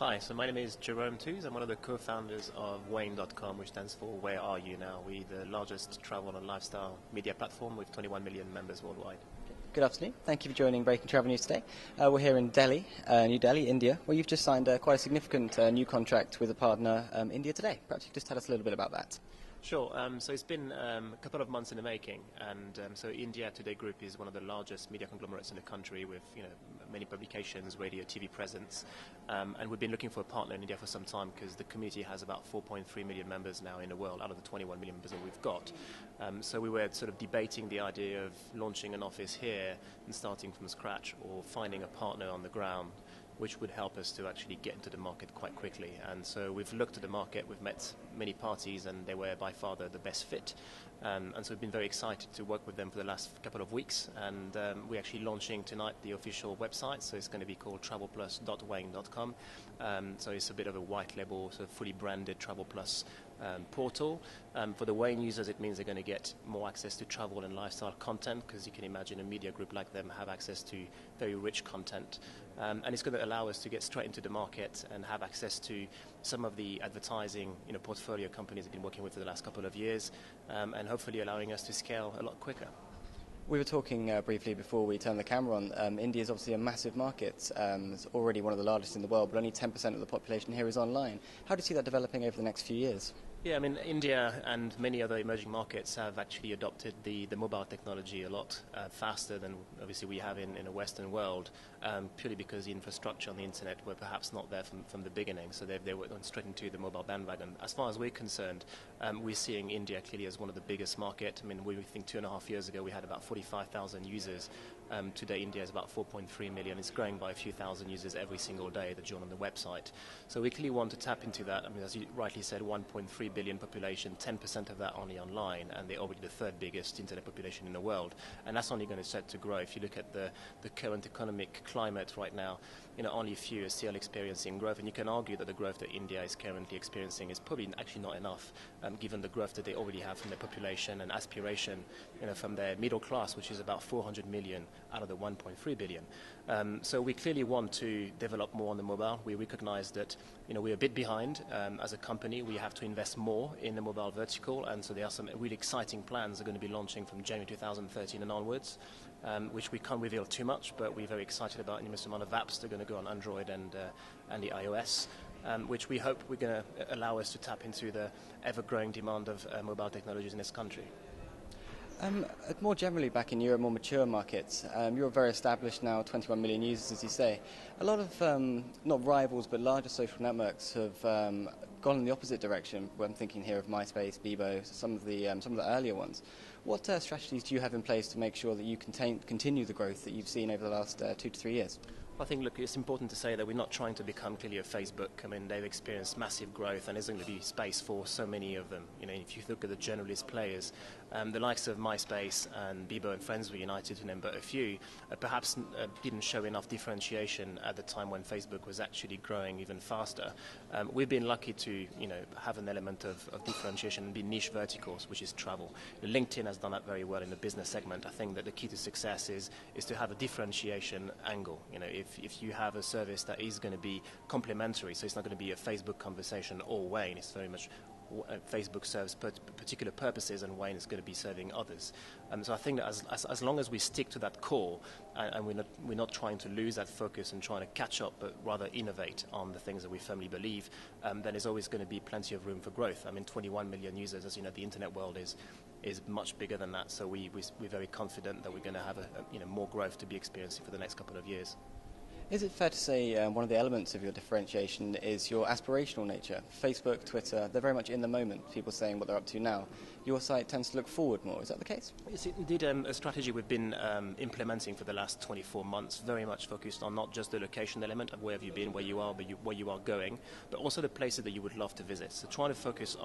Hi, so my name is Jerome Touze. I'm one of the co-founders of WAYN.com, which stands for Where Are You Now? We're the largest travel and lifestyle media platform with 21 million members worldwide. Good afternoon. Thank you for joining Breaking Travel News today. We're here in Delhi, New Delhi, India, where you've just signed quite a significant new contract with a partner, India Today. Perhaps you could just tell us a little bit about that. Sure. So it's been a couple of months in the making, and so India Today Group is one of the largest media conglomerates in the country, with many publications, radio, TV presence, and we've been looking for a partner in India for some time because the community has about 4.3 million members now in the world out of the 21 million members that we've got. So we were sort of debating the idea of launching an office here and starting from scratch, or finding a partner on the ground which would help us to actually get into the market quite quickly. And so we've looked at the market, we've met many parties, and they were by far the best fit. And so we've been very excited to work with them for the last couple of weeks. And we're actually launching tonight the official website, so it's going to be called travelplus.wayn.com. So it's a bit of a white label, sort of fully branded Travel Plus portal. For the WAYN users, it means they're going to get more access to travel and lifestyle content, because you can imagine a media group like them have access to very rich content. And it's going to allow us to get straight into the market and have access to some of the advertising portfolio companies we've been working with for the last couple of years, and hopefully allowing us to scale a lot quicker. We were talking briefly before we turned the camera on. India is obviously a massive market. It's already one of the largest in the world, but only 10% of the population here is online. How do you see that developing over the next few years? Yeah, I mean, India and many other emerging markets have actually adopted the mobile technology a lot faster than obviously we have in the Western world, purely because the infrastructure on the internet were perhaps not there from the beginning, so they went straight into the mobile bandwagon. As far as we're concerned, we're seeing India clearly as one of the biggest markets. I mean, we think 2.5 years ago we had about 45,000 users. Today India is about 4.3 million. It's growing by a few thousand users every single day that join on the website. So we clearly want to tap into that. I mean, as you rightly said, 1.3 billion population, 10% of that only online, and they're already the third biggest internet population in the world. And that's only going to set to grow. If you look at the current economic climate right now, only a few are still experiencing growth, and you can argue that the growth that India is currently experiencing is probably actually not enough, given the growth that they already have from their population and aspiration, from their middle class, which is about 400 million out of the 1.3 billion. So we clearly want to develop more on the mobile. We recognize that we're a bit behind as a company. We have to invest more in the mobile vertical, and so there are some really exciting plans that are going to be launching from January 2013 and onwards, which we can't reveal too much, but we're very excited about the immense amount of apps that are going to go on Android and the iOS, which we hope we're going to allow us to tap into the ever-growing demand of mobile technologies in this country. More generally, back in Europe, more mature markets, you're very established now, 21 million users, as you say. A lot of, not rivals, but larger social networks have gone in the opposite direction. I'm thinking here of MySpace, Bebo, some of the earlier ones. What strategies do you have in place to make sure that you continue the growth that you've seen over the last 2 to 3 years? I think, look, it's important to say that we're not trying to become clearly a Facebook. I mean, they've experienced massive growth, and there's going to be space for so many of them. If you look at the generalist players, the likes of MySpace and Bebo and Friends were United, to name but a few, perhaps didn't show enough differentiation at the time when Facebook was actually growing even faster. We've been lucky to, have an element of differentiation and be niche verticals, which is travel. LinkedIn has done that very well in the business segment. I think that the key to success is to have a differentiation angle. If you have a service that is going to be complementary, so it's not going to be a Facebook conversation or WAYN, it's very much Facebook serves particular purposes and WAYN is going to be serving others. So I think that as long as we stick to that core, and we're not trying to lose that focus and trying to catch up, but rather innovate on the things that we firmly believe, then there's always going to be plenty of room for growth. I mean, 21 million users, as you know, the internet world is much bigger than that. So we're very confident that we're going to have more growth to be experiencing for the next couple of years. Is it fair to say one of the elements of your differentiation is your aspirational nature? Facebook, Twitter, they're very much in the moment, people saying what they're up to now. Your site tends to look forward more. Is that the case? It's indeed a strategy we've been implementing for the last 24 months, very much focused on not just the location element of where have you been, where you are, but where you are going, but also the places that you would love to visit. So trying to focus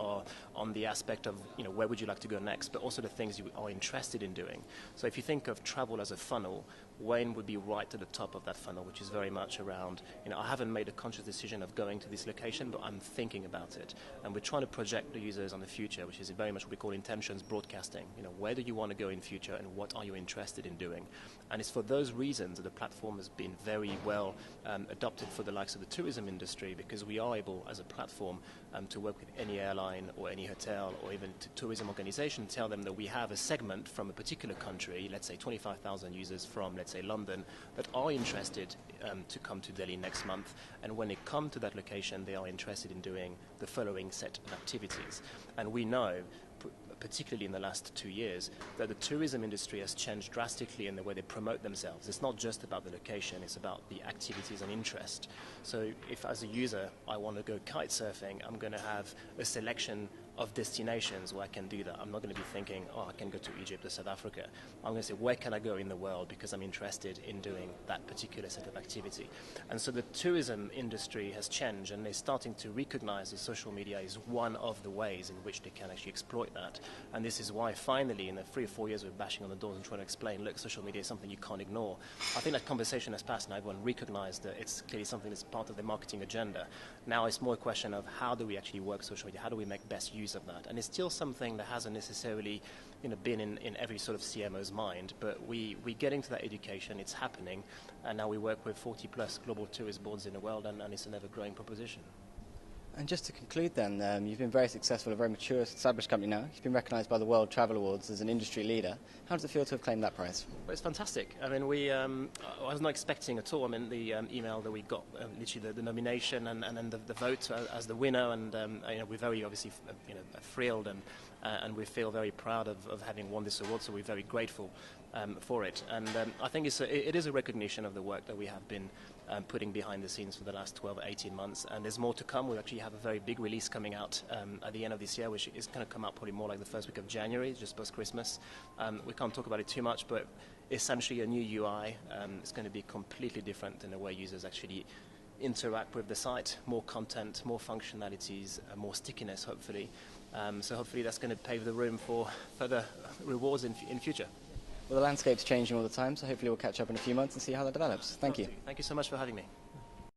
on the aspect of, where would you like to go next, but also the things you are interested in doing. So if you think of travel as a funnel, WAYN would be right at the top of that funnel, which is is very much around, I haven't made a conscious decision of going to this location, but I'm thinking about it. And we're trying to project the users on the future, which is very much what we call intentions broadcasting. Where do you want to go in future, and what are you interested in doing? And it's for those reasons that the platform has been very well adopted for the likes of the tourism industry, because we are able, as a platform, to work with any airline or any hotel or even to tourism organization, tell them that we have a segment from a particular country, let's say 25,000 users from, let's say, London, that are interested to come to Delhi next month. And when they come to that location, they are interested in doing the following set of activities. And we know, particularly in the last 2 years, that the tourism industry has changed drastically in the way they promote themselves. It's not just about the location, it's about the activities and interest. So if, as a user, I want to go kite surfing, I'm going to have a selection of destinations where I can do that. I'm not going to be thinking, I can go to Egypt or South Africa. I'm going to say, where can I go in the world because I'm interested in doing that particular set of activity. And so the tourism industry has changed, and they're starting to recognize that social media is one of the ways in which they can actually exploit that. And this is why finally, in the 3 or 4 years we're bashing on the doors and trying to explain, look, social media is something you can't ignore. I think that conversation has passed and everyone recognized that it's clearly something that's part of the marketing agenda. Now it's more a question of how do we actually work social media, how do we make best use of that. And it's still something that hasn't necessarily been in every sort of CMO's mind, but we're getting to that education, it's happening, and now we work with 40 plus global tourist boards in the world, and it's an ever-growing proposition. And just to conclude then, you've been very successful, a very mature, established company now. You've been recognised by the World Travel Awards as an industry leader. How does it feel to have claimed that prize? Well, it's fantastic. I mean, I was not expecting at all. I mean, the email that we got, literally the nomination and then the vote as the winner, and we're very obviously thrilled and we feel very proud of having won this award, so we're very grateful for it. And I think it is a recognition of the work that we have been putting behind the scenes for the last 12 or 18 months, and there's more to come. We actually have a very big release coming out at the end of this year, which is going to come out probably more like the first week of January, just post-Christmas. We can't talk about it too much, but essentially a new UI. It's going to be completely different in the way users actually interact with the site, more content, more functionalities, more stickiness, hopefully. So hopefully that's going to pave the room for further rewards in future. Well, the landscape's changing all the time, so hopefully we'll catch up in a few months and see how that develops. Thank you. Thank you so much for having me.